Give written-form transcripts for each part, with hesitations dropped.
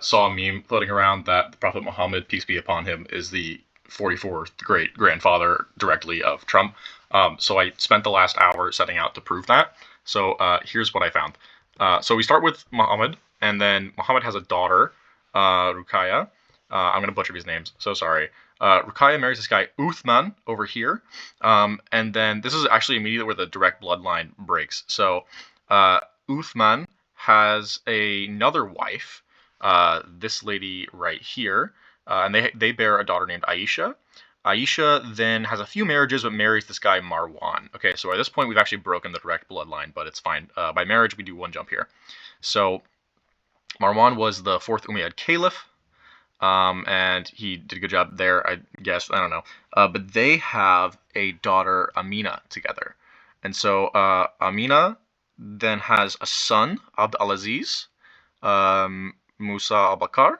saw a meme floating around that the Prophet Muhammad, peace be upon him, is the 44th great grandfather directly of Trump. So I spent the last hour setting out to prove that. So here's what I found. So we start with Muhammad, and then Muhammad has a daughter, Ruqayya. I'm going to butcher these names, so sorry. Ruqayya marries this guy, Uthman, over here. And then this is actually immediately where the direct bloodline breaks. So Uthman has another wife, this lady right here, and they bear a daughter named Aisha. Aisha then has a few marriages, but marries this guy Marwan. Okay, so at this point we've actually broken the direct bloodline, but it's fine. By marriage we do one jump here. So Marwan was the fourth Umayyad caliph, and he did a good job there, I guess. I don't know. But they have a daughter, Amina, together. And so Amina then has a son, Abd al-Aziz, Musa al-Bakar,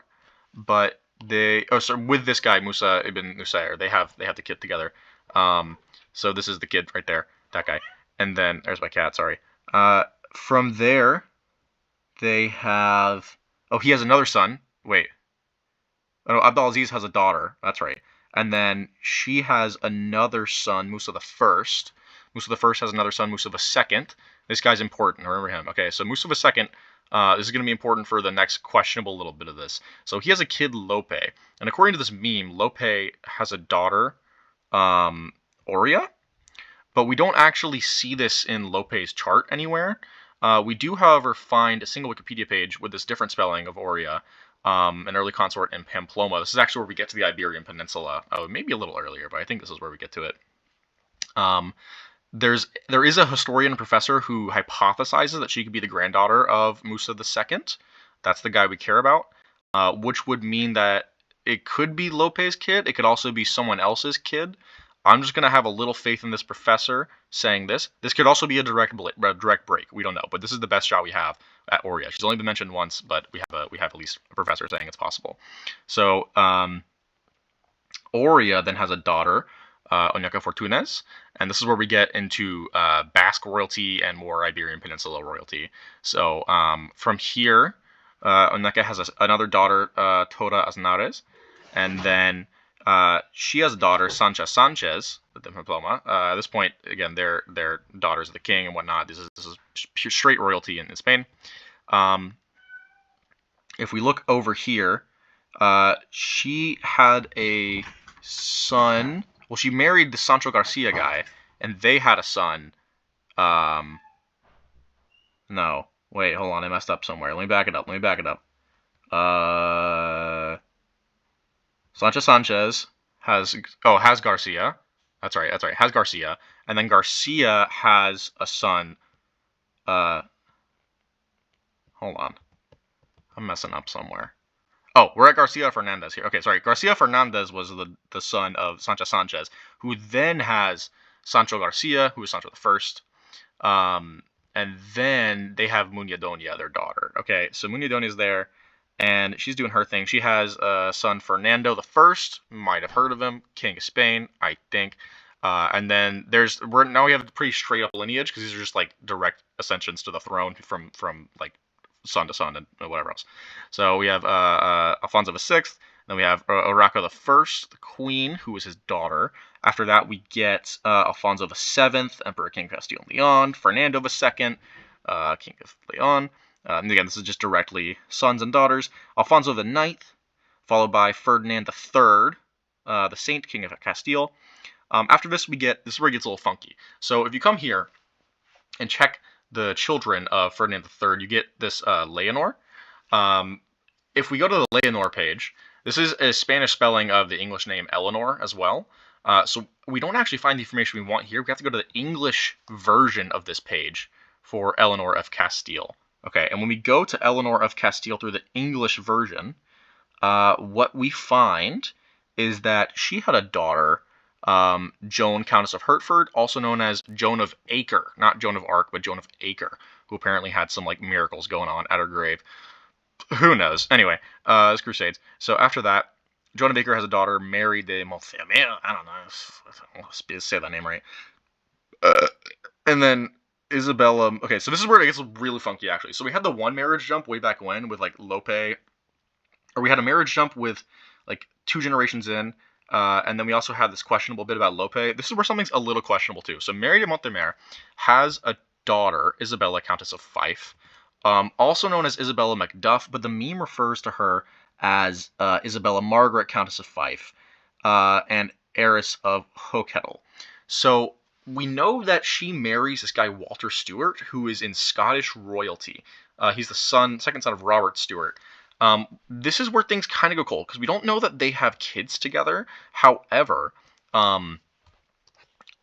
but with this guy, Musa ibn Nusayr, they have the kid together. So this is the kid right there, that guy. And then, there's my cat, sorry. From there, they have, he has another son. Wait. Oh, no, Abdulaziz has a daughter. That's right. And then she has another son, Musa the First. Musa the First has another son, Musa the Second. This guy's important. Remember him. Okay, so Musa the Second. This is going to be important for the next questionable little bit of this. So he has a kid, Lope. And according to this meme, Lope has a daughter, Oria. But we don't actually see this in Lope's chart anywhere. We do, however, find a single Wikipedia page with this different spelling of Oria. An early consort in Pamplona. This is actually where we get to the Iberian Peninsula. Maybe a little earlier, but I think this is where we get to it. There is a historian and professor who hypothesizes that she could be the granddaughter of Musa II. That's the guy we care about, which would mean that it could be Lope's kid. It could also be someone else's kid. I'm just going to have a little faith in this professor saying this. This could also be a direct break. We don't know, but this is the best shot we have at Oria. She's only been mentioned once, but we have at least a professor saying it's possible. So Oria then has a daughter, Oñaca Fortunes, and this is where we get into Basque royalty and more Iberian Peninsula royalty. So from here, Oñaca has another daughter, Tora Aznares, and then she has a daughter, Sancha Sanchez, the diploma. At this point, again, they're daughters of the king and whatnot. This is pure, straight royalty in Spain. If we look over here, she had a son. Well, she married the Sancho Garcia guy, and they had a son. No, wait, hold on, I messed up somewhere. Let me back it up. Sancho Sanchez has Garcia. That's right. Has Garcia, and then Garcia has a son. Hold on, I'm messing up somewhere. Oh, we're at Garcia Fernandez here. Okay, sorry. Garcia Fernandez was the son of Sancho Sanchez, who then has Sancho Garcia, who is Sancho the First. And then they have Muñadonia, their daughter. Okay, so Muñadonia is there, and she's doing her thing. She has a son, Fernando the First. Might have heard of him, King of Spain, I think. And then now we have a pretty straight up lineage because these are just like direct ascensions to the throne from like son to son and whatever else. So we have Alfonso VI, then we have Urraca I, the queen, who was his daughter. After that, we get Alfonso VII, Emperor King of Castile and Leon, Fernando II, King of Leon. And again, this is just directly sons and daughters. Alfonso IX, followed by Ferdinand III, the Saint, King of Castile. After this, this is where it gets a little funky. So if you come here and check the children of Ferdinand III, you get this Leonor. If we go to the Leonor page, this is a Spanish spelling of the English name Eleanor as well. So we don't actually find the information we want here. We have to go to the English version of this page for Eleanor of Castile. Okay, and when we go to Eleanor of Castile through the English version, what we find is that she had a daughter, Joan, Countess of Hertford, also known as Joan of Acre. Not Joan of Arc, but Joan of Acre, who apparently had some like miracles going on at her grave. Who knows? Anyway, it's Crusades. So after that, Joan of Acre has a daughter, Mary de Montfermeil. I don't know. Let's say that name right. And then Isabella. Okay, so this is where it gets really funky, actually. So we had the one marriage jump way back when with like Lope or we had a marriage jump with like 2 generations in, and then we also had this questionable bit about Lope. This is where something's a little questionable too. So Mary de Monthermer has a daughter, Isabella, Countess of Fife, also known as Isabella Macduff, but the meme refers to her as Isabella Margaret, Countess of Fife, and heiress of Hochedel. So we know that she marries this guy Walter Stewart, who is in Scottish royalty. He's the second son of Robert Stewart. This is where things kind of go cold because we don't know that they have kids together. However,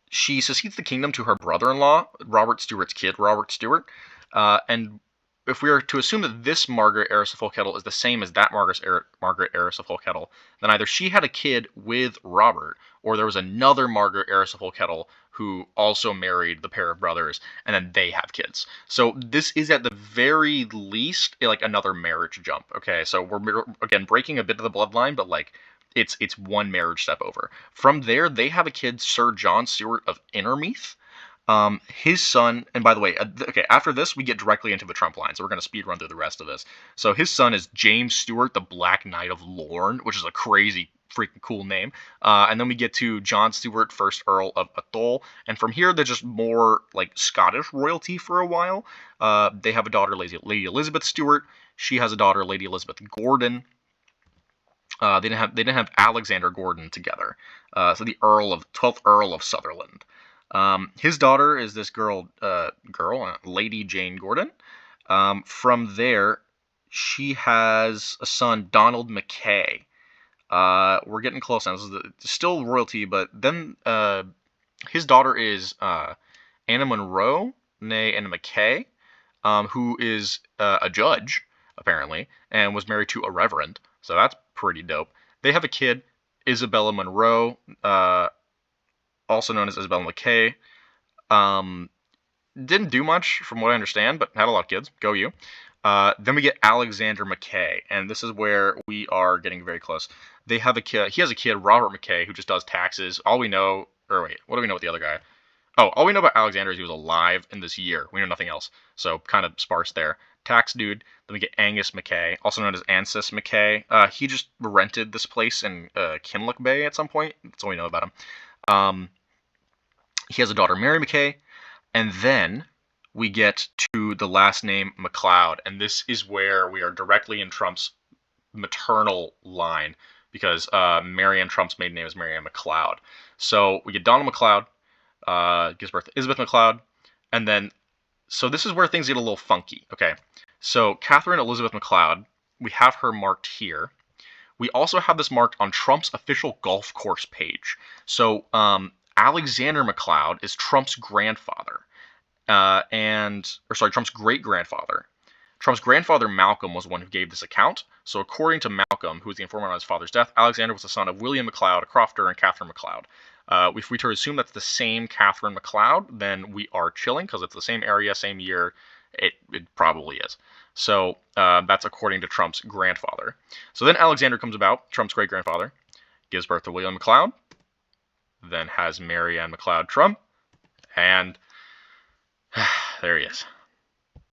she succeeds the kingdom to her brother-in-law, Robert Stewart's kid, Robert Stewart. And if we are to assume that this Margaret, heiress of Hochedel, is the same as that Margaret, heiress of Hochedel, then either she had a kid with Robert, or there was another Margaret, heiress of Hochedel, who also married the pair of brothers, and then they have kids. So this is at the very least like another marriage jump. Okay, so we're again breaking a bit of the bloodline, but like it's one marriage step over. From there, they have a kid, Sir John Stewart of Innermeath. His son, and by the way, okay, after this, we get directly into the Trump line, so we're going to speed run through the rest of this. So his son is James Stewart, the Black Knight of Lorne, which is a crazy, freaking cool name. And then we get to John Stewart, 1st Earl of Atholl, and from here, they're just more like Scottish royalty for a while. They have a daughter, Lady Elizabeth Stewart. She has a daughter, Lady Elizabeth Gordon. They didn't have Alexander Gordon together. So the 12th Earl of Sutherland. His daughter is this Lady Jane Gordon. From there, she has a son, Donald Mackay. We're getting close now. This is still royalty, but then his daughter is Anna Monroe, née Anna Mackay, who is a judge, apparently, and was married to a reverend. So that's pretty dope. They have a kid, Isabella Monroe, also known as Isabella Mackay. Didn't do much from what I understand, but had a lot of kids. Go you. Then we get Alexander Mackay, and this is where we are getting very close. They have a kid. He has a kid, Robert Mackay, who just does taxes. All we know, or wait, what do we know with the other guy? Oh, all we know about Alexander is he was alive in this year. We know nothing else, so kind of sparse there. Tax dude. Then we get Angus Mackay, also known as Ansis Mackay. He just rented this place in Kinloch Bay at some point. That's all we know about him. He has a daughter, Mary Mackay, and then we get to the last name MacLeod, and this is where we are directly in Trump's maternal line, because Marianne Trump's maiden name is Marianne MacLeod. So we get Donald MacLeod, gives birth to Elizabeth MacLeod, and then, so this is where things get a little funky, okay? So Catherine Elizabeth MacLeod, we have her marked here. We also have this marked on Trump's official golf course page. So Alexander MacLeod is Trump's grandfather, Trump's great-grandfather. Trump's grandfather, Malcolm, was the one who gave this account. So according to Malcolm, who was the informant on his father's death, Alexander was the son of William MacLeod, a crofter, and Catherine MacLeod. If we to assume that's the same Catherine MacLeod, then we are chilling, because it's the same area, same year. It probably is. So that's according to Trump's grandfather. So then Alexander comes about, Trump's great-grandfather, gives birth to William MacLeod, then has Marianne MacLeod Trump, and there he is.